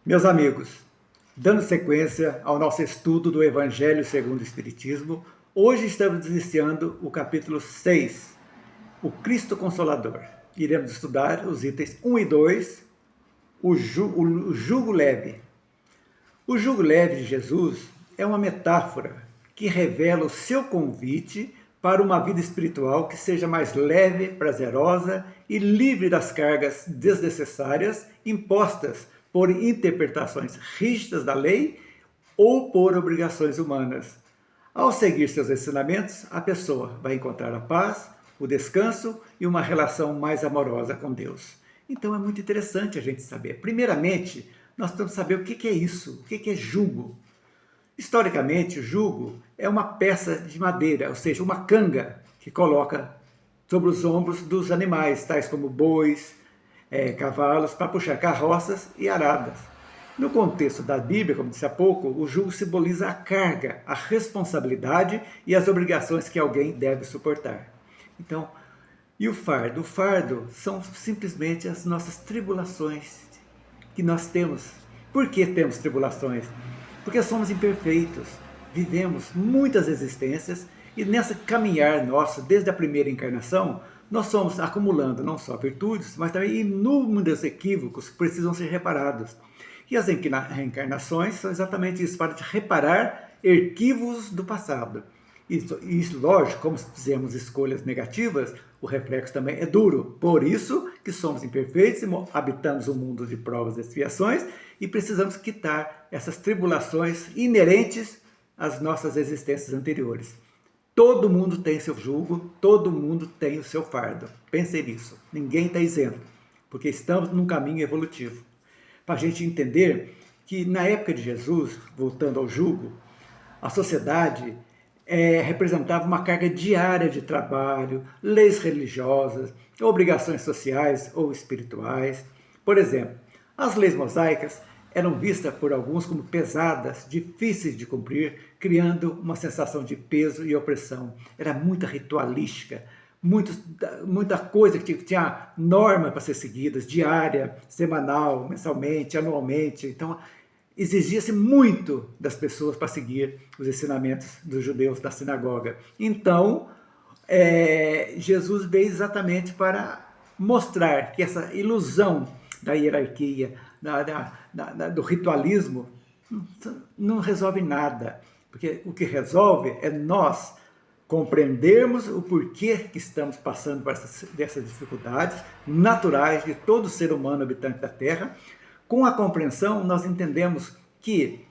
Meus amigos, dando sequência ao nosso estudo do Evangelho segundo o Espiritismo, hoje estamos iniciando o capítulo 6, o Cristo Consolador. Iremos estudar os itens 1 e 2, o jugo leve. O jugo leve de Jesus é uma metáfora que revela o seu convite para uma vida espiritual que seja mais leve, prazerosa e livre das cargas desnecessárias impostas por interpretações rígidas da lei ou por obrigações humanas. Ao seguir seus ensinamentos, a pessoa vai encontrar a paz, o descanso e uma relação mais amorosa com Deus. Então é muito interessante a gente saber. Primeiramente, nós temos que saber o que é isso, o que é jugo. Historicamente, o jugo é uma peça de madeira, ou seja, uma canga que coloca sobre os ombros dos animais, tais como bois, cavalos, para puxar carroças e aradas. No contexto da Bíblia, como disse há pouco, o jugo simboliza a carga, a responsabilidade e as obrigações que alguém deve suportar. Então, e o fardo? O fardo são simplesmente as nossas tribulações que nós temos. Por que temos tribulações? Porque somos imperfeitos, vivemos muitas existências e nessa caminhar nosso, desde a primeira encarnação, nós somos acumulando não só virtudes, mas também inúmeros equívocos que precisam ser reparados. E as reencarnações são exatamente isso, para reparar equívocos do passado. Isso, lógico, como fizemos escolhas negativas, o reflexo também é duro. Por isso que somos imperfeitos, habitamos um mundo de provas e expiações e precisamos quitar essas tribulações inerentes às nossas existências anteriores. Todo mundo tem seu jugo, todo mundo tem o seu fardo. Pense nisso. Ninguém está isento, porque estamos num caminho evolutivo. Para a gente entender que na época de Jesus, voltando ao jugo, a sociedade representava uma carga diária de trabalho, leis religiosas, obrigações sociais ou espirituais. Por exemplo, as leis mosaicas eram vistas por alguns como pesadas, difíceis de cumprir, criando uma sensação de peso e opressão. Era muita ritualística, muita coisa que tinha normas para ser seguidas, diária, semanal, mensalmente, anualmente. Então, exigia-se muito das pessoas para seguir os ensinamentos dos judeus da sinagoga. Então, Jesus veio exatamente para mostrar que essa ilusão da hierarquia, do ritualismo, não resolve nada. Porque o que resolve é nós compreendermos o porquê que estamos passando por dessas dificuldades naturais de todo ser humano habitante da Terra. Com a compreensão, nós entendemos que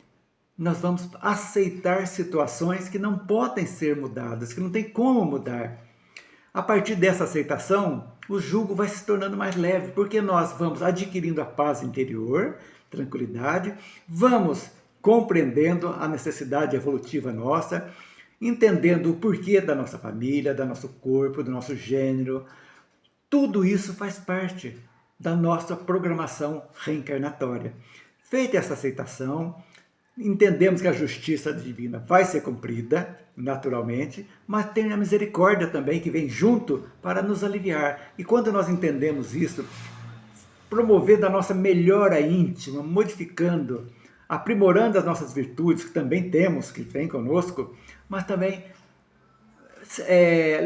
nós vamos aceitar situações que não podem ser mudadas, que não tem como mudar. A partir dessa aceitação, o jugo vai se tornando mais leve, porque nós vamos adquirindo a paz interior, tranquilidade, vamos compreendendo a necessidade evolutiva nossa, entendendo o porquê da nossa família, do nosso corpo, do nosso gênero. Tudo isso faz parte da nossa programação reencarnatória. Feita essa aceitação, entendemos que a justiça divina vai ser cumprida, naturalmente, mas tem a misericórdia também que vem junto para nos aliviar. E quando nós entendemos isso, promovendo a nossa melhora íntima, modificando, aprimorando as nossas virtudes, que também temos, que vem conosco, mas também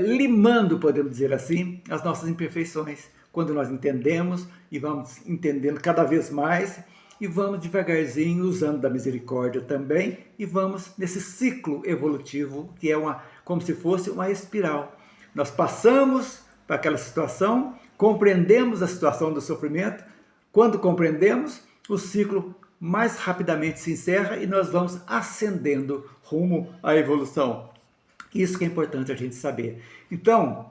limando, podemos dizer assim, as nossas imperfeições. Quando nós entendemos e vamos entendendo cada vez mais e vamos devagarzinho usando da misericórdia também e vamos nesse ciclo evolutivo que é como se fosse uma espiral. Nós passamos para aquela situação, compreendemos a situação do sofrimento, quando compreendemos, o ciclo mais rapidamente se encerra e nós vamos ascendendo rumo à evolução. Isso que é importante a gente saber. Então,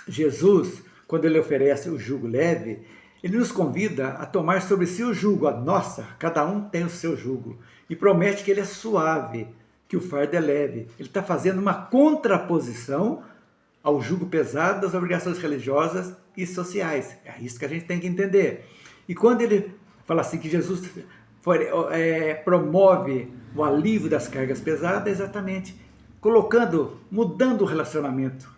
Jesus, quando ele oferece o jugo leve, ele nos convida a tomar sobre si o jugo, cada um tem o seu jugo, e promete que ele é suave, que o fardo é leve. Ele está fazendo uma contraposição ao jugo pesado das obrigações religiosas e sociais. É isso que a gente tem que entender. E quando ele fala assim que Jesus promove o alívio das cargas pesadas, exatamente mudando o relacionamento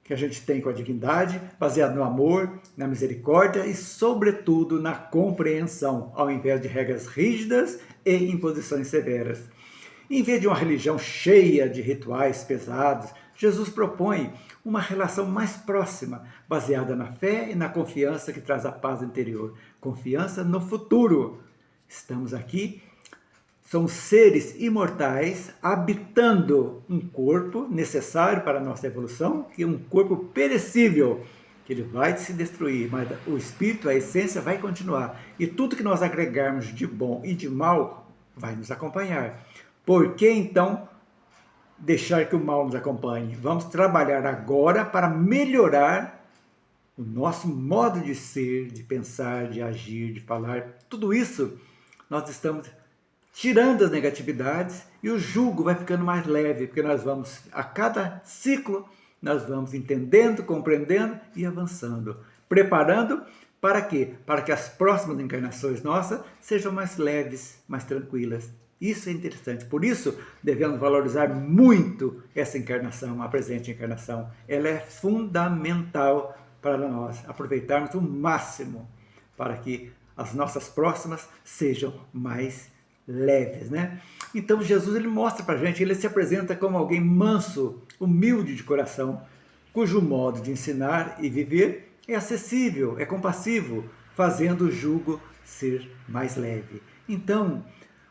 que a gente tem com a divindade, baseado no amor, na misericórdia e, sobretudo, na compreensão, ao invés de regras rígidas e imposições severas. Em vez de uma religião cheia de rituais pesados, Jesus propõe uma relação mais próxima, baseada na fé e na confiança que traz a paz interior. Confiança no futuro. Estamos aqui, somos seres imortais, habitando um corpo necessário para a nossa evolução, que é um corpo perecível, que ele vai se destruir, mas o espírito, a essência, vai continuar. E tudo que nós agregarmos de bom e de mal vai nos acompanhar. Por que então deixar que o mal nos acompanhe? Vamos trabalhar agora para melhorar o nosso modo de ser, de pensar, de agir, de falar. Tudo isso nós estamos tirando as negatividades e o jugo vai ficando mais leve, porque nós vamos, a cada ciclo, nós vamos entendendo, compreendendo e avançando. Preparando para quê? Para que as próximas encarnações nossas sejam mais leves, mais tranquilas. Isso é interessante. Por isso, devemos valorizar muito essa encarnação, a presente encarnação. Ela é fundamental para nós aproveitarmos o máximo para que as nossas próximas sejam mais leves, né? Então, Jesus, ele mostra para a gente, ele se apresenta como alguém manso, humilde de coração, cujo modo de ensinar e viver é acessível, é compassivo, fazendo o jugo ser mais leve. Então,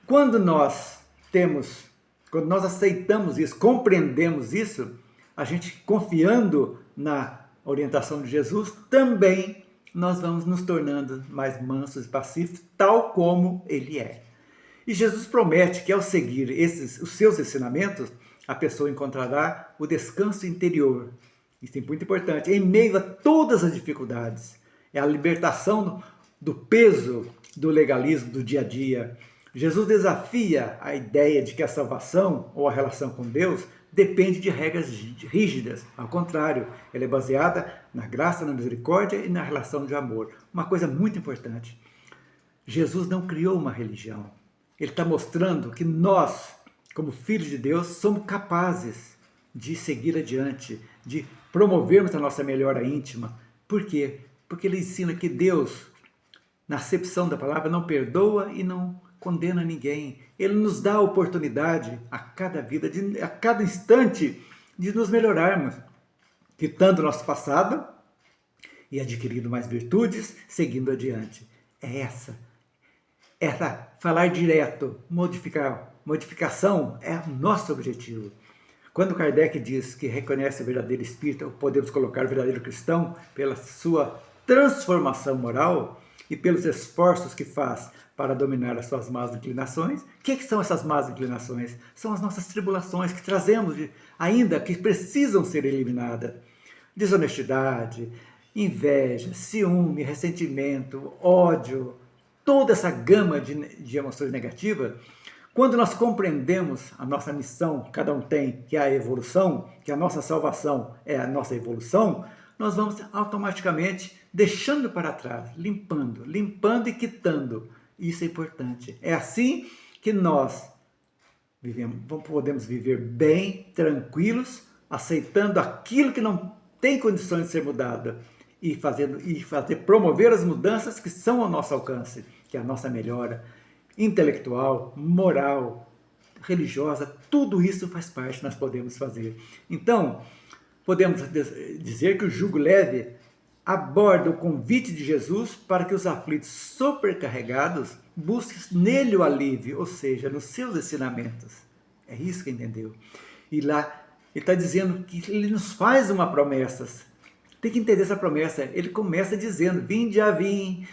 quando nós aceitamos isso, compreendemos isso, a gente confiando na orientação de Jesus, também nós vamos nos tornando mais mansos e pacíficos, tal como ele é. E Jesus promete que ao seguir os seus ensinamentos, a pessoa encontrará o descanso interior. Isso é muito importante, em meio a todas as dificuldades. É a libertação do peso do legalismo do dia a dia. Jesus desafia a ideia de que a salvação ou a relação com Deus depende de regras rígidas. Ao contrário, ela é baseada na graça, na misericórdia e na relação de amor. Uma coisa muito importante, Jesus não criou uma religião. Ele está mostrando que nós, como filhos de Deus, somos capazes de seguir adiante, de promovermos a nossa melhora íntima. Por quê? Porque ele ensina que Deus, na acepção da palavra, não perdoa e não condena ninguém. Ele nos dá a oportunidade a cada vida, a cada instante, de nos melhorarmos, quitando o nosso passado e adquirindo mais virtudes, seguindo adiante. Falar direto, modificação é o nosso objetivo. Quando Kardec diz que reconhece o verdadeiro espírita, podemos colocar o verdadeiro cristão pela sua transformação moral e pelos esforços que faz para dominar as suas más inclinações. O que são essas más inclinações? São as nossas tribulações que trazemos ainda, que precisam ser eliminadas. Desonestidade, inveja, ciúme, ressentimento, ódio, toda essa gama de emoções negativas. Quando nós compreendemos a nossa missão, cada um tem, que é a evolução, que a nossa salvação é a nossa evolução, nós vamos automaticamente deixando para trás, limpando e quitando. Isso é importante. É assim que nós podemos viver bem, tranquilos, aceitando aquilo que não tem condições de ser mudado e promover as mudanças que são ao nosso alcance, que é a nossa melhora intelectual, moral, religiosa. Tudo isso faz parte, nós podemos fazer. Então, podemos dizer que o jugo leve aborda o convite de Jesus para que os aflitos sobrecarregados busquem nele o alívio, ou seja, nos seus ensinamentos. É isso que entendeu. E lá ele está dizendo que ele nos faz uma promessa. Tem que entender essa promessa. Ele começa dizendo: vinde a mim,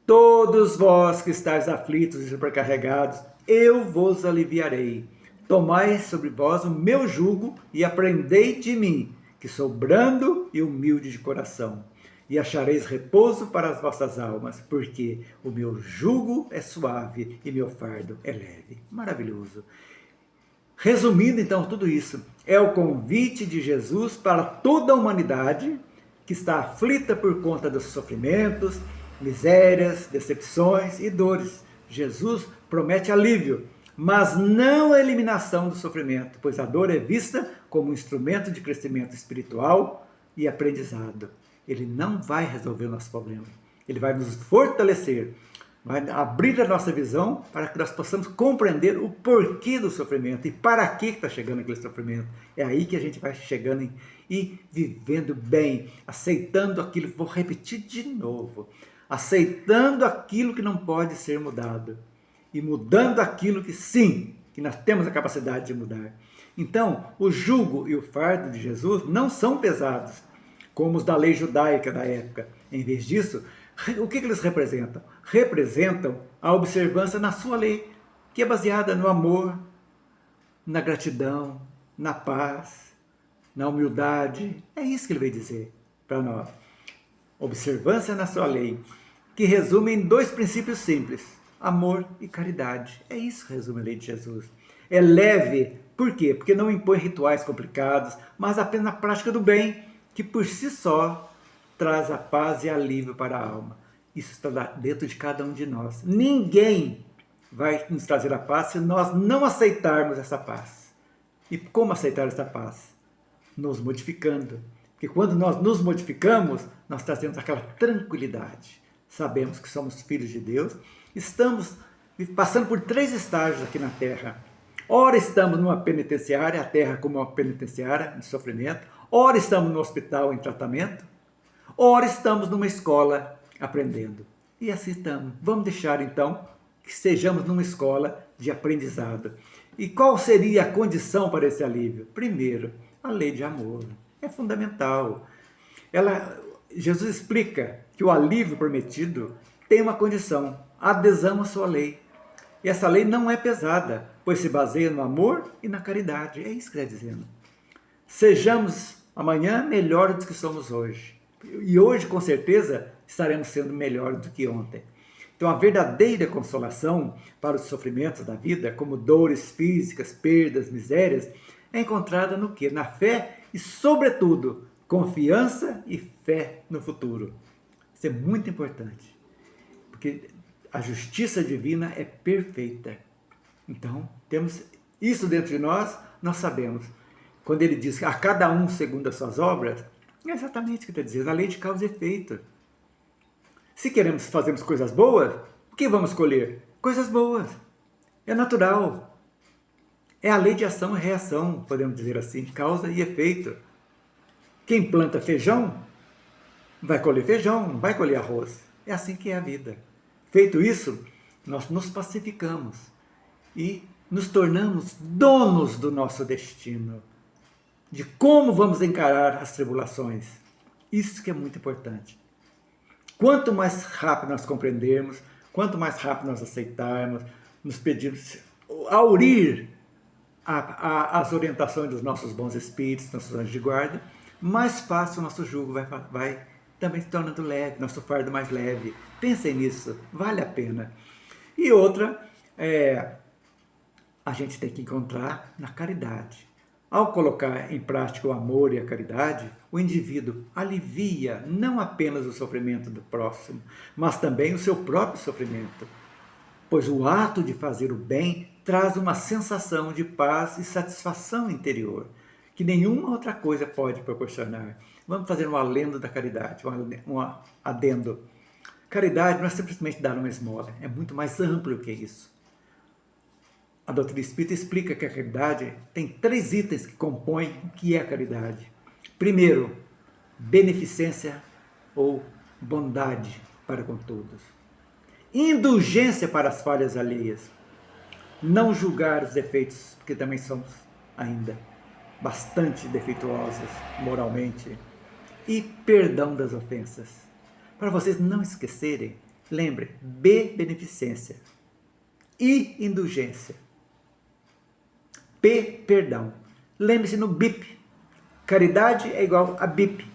todos vós que estáis aflitos e sobrecarregados, eu vos aliviarei. Tomai sobre vós o meu jugo e aprendei de mim, que sou brando e humilde de coração, e achareis repouso para as vossas almas, porque o meu jugo é suave e meu fardo é leve. Maravilhoso. Resumindo então tudo isso, é o convite de Jesus para toda a humanidade que está aflita por conta dos sofrimentos, misérias, decepções e dores. Jesus promete alívio, mas não a eliminação do sofrimento, pois a dor é vista como um instrumento de crescimento espiritual e aprendizado. Ele não vai resolver o nosso problema, ele vai nos fortalecer, vai abrir a nossa visão para que nós possamos compreender o porquê do sofrimento e para que está chegando aquele sofrimento. É aí que a gente vai chegando e vivendo bem, aceitando aquilo, vou repetir de novo, aceitando aquilo que não pode ser mudado e mudando aquilo que sim, que nós temos a capacidade de mudar. Então, o jugo e o fardo de Jesus não são pesados, como os da lei judaica da época. Em vez disso, o que eles representam? Representam a observância na sua lei, que é baseada no amor, na gratidão, na paz, na humildade. É isso que ele veio dizer para nós. Observância na sua lei, que resume em dois princípios simples: amor e caridade. É isso que resume a lei de Jesus. É leve, por quê? Porque não impõe rituais complicados, mas apenas a prática do bem, que por si só traz a paz e alívio para a alma. Isso está dentro de cada um de nós. Ninguém vai nos trazer a paz se nós não aceitarmos essa paz. E como aceitar essa paz? Nos modificando. Porque quando nós nos modificamos, nós trazemos aquela tranquilidade. Sabemos que somos filhos de Deus, estamos passando por 3 estágios aqui na Terra. Ora estamos numa penitenciária, a Terra como uma penitenciária de sofrimento. Ora estamos no hospital em tratamento. Ora estamos numa escola aprendendo. E assim estamos. Vamos deixar então que sejamos numa escola de aprendizado. E qual seria a condição para esse alívio? Primeiro, a lei de amor. É fundamental. Jesus explica que o alívio prometido tem uma condição: adesão à sua lei. E essa lei não é pesada, pois se baseia no amor e na caridade. É isso que ele está dizendo. Sejamos amanhã melhores do que somos hoje. E hoje, com certeza, estaremos sendo melhores do que ontem. Então, a verdadeira consolação para os sofrimentos da vida, como dores físicas, perdas, misérias, é encontrada no quê? Na fé e, sobretudo, confiança e fé no futuro. Isso é muito importante, porque a justiça divina é perfeita. Então, temos isso dentro de nós, nós sabemos. Quando ele diz a cada um segundo as suas obras, é exatamente o que está dizendo, a lei de causa e efeito. Se fazermos coisas boas, o que vamos colher? Coisas boas. É natural. É a lei de ação e reação, podemos dizer assim, causa e efeito. Quem planta feijão, vai colher feijão, não vai colher arroz. É assim que é a vida. Feito isso, nós nos pacificamos e nos tornamos donos do nosso destino, de como vamos encarar as tribulações. Isso que é muito importante. Quanto mais rápido nós compreendermos, quanto mais rápido nós aceitarmos, nos pedirmos, aurir as orientações dos nossos bons espíritos, nossos anjos de guarda, mais fácil o nosso jugo vai também se tornando leve, nosso fardo mais leve. Pensem nisso, vale a pena. E outra, a gente tem que encontrar na caridade. Ao colocar em prática o amor e a caridade, o indivíduo alivia não apenas o sofrimento do próximo, mas também o seu próprio sofrimento. Pois o ato de fazer o bem traz uma sensação de paz e satisfação interior, que nenhuma outra coisa pode proporcionar. Vamos fazer um alendo da caridade, um adendo. Caridade não é simplesmente dar uma esmola, é muito mais amplo que isso. A doutrina espírita explica que a caridade tem 3 itens que compõem o que é a caridade. Primeiro, beneficência ou bondade para com todos. Indulgência para as falhas alheias. Não julgar os defeitos, porque também somos ainda bastante defeituosos moralmente. E perdão das ofensas. Para vocês não esquecerem, lembrem, B, beneficência. I, indulgência. P, perdão. Lembre-se no BIP. Caridade é igual a BIP.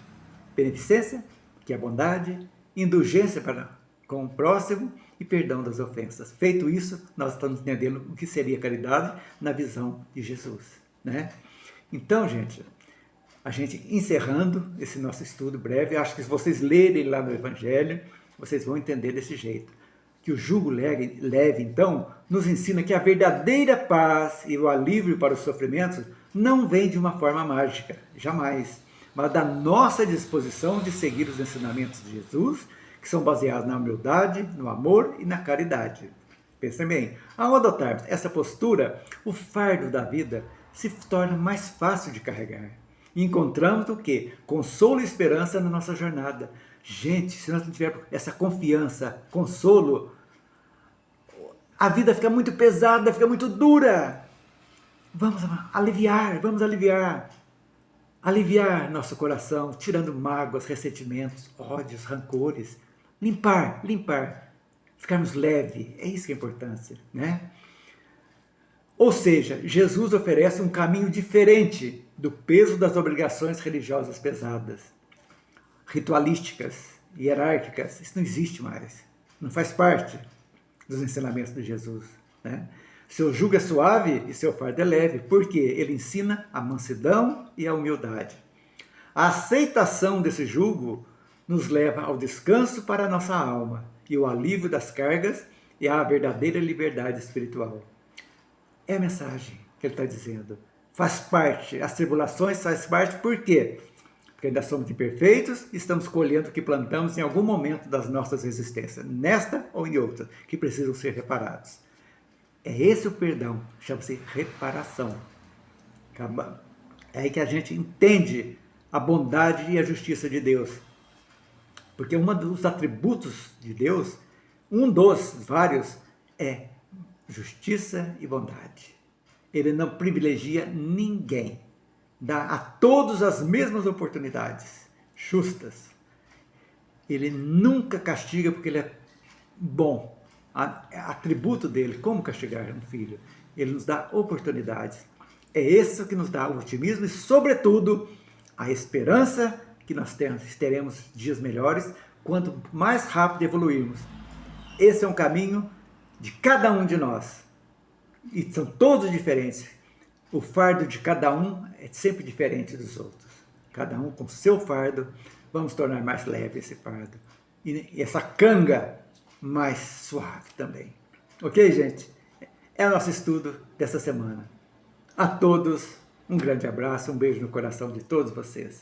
Beneficência, que é a bondade, indulgência para com o próximo e perdão das ofensas. Feito isso, nós estamos entendendo o que seria caridade na visão de Jesus, né? Então, gente, a gente encerrando esse nosso estudo breve, acho que se vocês lerem lá no Evangelho, vocês vão entender desse jeito. que o jugo leve, então, nos ensina que a verdadeira paz e o alívio para os sofrimentos não vem de uma forma mágica, jamais, mas da nossa disposição de seguir os ensinamentos de Jesus, que são baseados na humildade, no amor e na caridade. Pensem bem, ao adotarmos essa postura, o fardo da vida se torna mais fácil de carregar. E encontramos o quê? Consolo e esperança na nossa jornada. Gente, se nós não tivermos essa confiança, consolo, a vida fica muito pesada, fica muito dura. Vamos aliviar, aliviar nosso coração, tirando mágoas, ressentimentos, ódios, rancores. Limpar, ficarmos leve, é isso que é a importância, né? Ou seja, Jesus oferece um caminho diferente do peso das obrigações religiosas pesadas, ritualísticas, hierárquicas. Isso não existe mais, não faz parte dos ensinamentos de Jesus, né? Seu jugo é suave e seu fardo é leve, porque ele ensina a mansidão e a humildade. A aceitação desse jugo nos leva ao descanso para a nossa alma e o alívio das cargas e à verdadeira liberdade espiritual. É a mensagem que ele está dizendo. Faz parte, as tribulações fazem parte, por quê? Porque ainda somos imperfeitos e estamos colhendo o que plantamos em algum momento das nossas existências, nesta ou em outra, que precisam ser reparados. É esse o perdão, chama-se reparação. É aí que a gente entende a bondade e a justiça de Deus. Porque um dos atributos de Deus, um dos vários, é justiça e bondade. Ele não privilegia ninguém. Dá a todos as mesmas oportunidades, justas. Ele nunca castiga porque ele é bom. Atributo dele, como castigar um filho? Ele nos dá oportunidades. É isso que nos dá o otimismo e, sobretudo, a esperança que nós teremos dias melhores quanto mais rápido evoluirmos. Esse é um caminho de cada um de nós. E são todos diferentes. O fardo de cada um é sempre diferente dos outros. Cada um com seu fardo. Vamos tornar mais leve esse fardo. E essa canga mais suave também. Ok, gente? É o nosso estudo dessa semana. A todos, um grande abraço, um beijo no coração de todos vocês.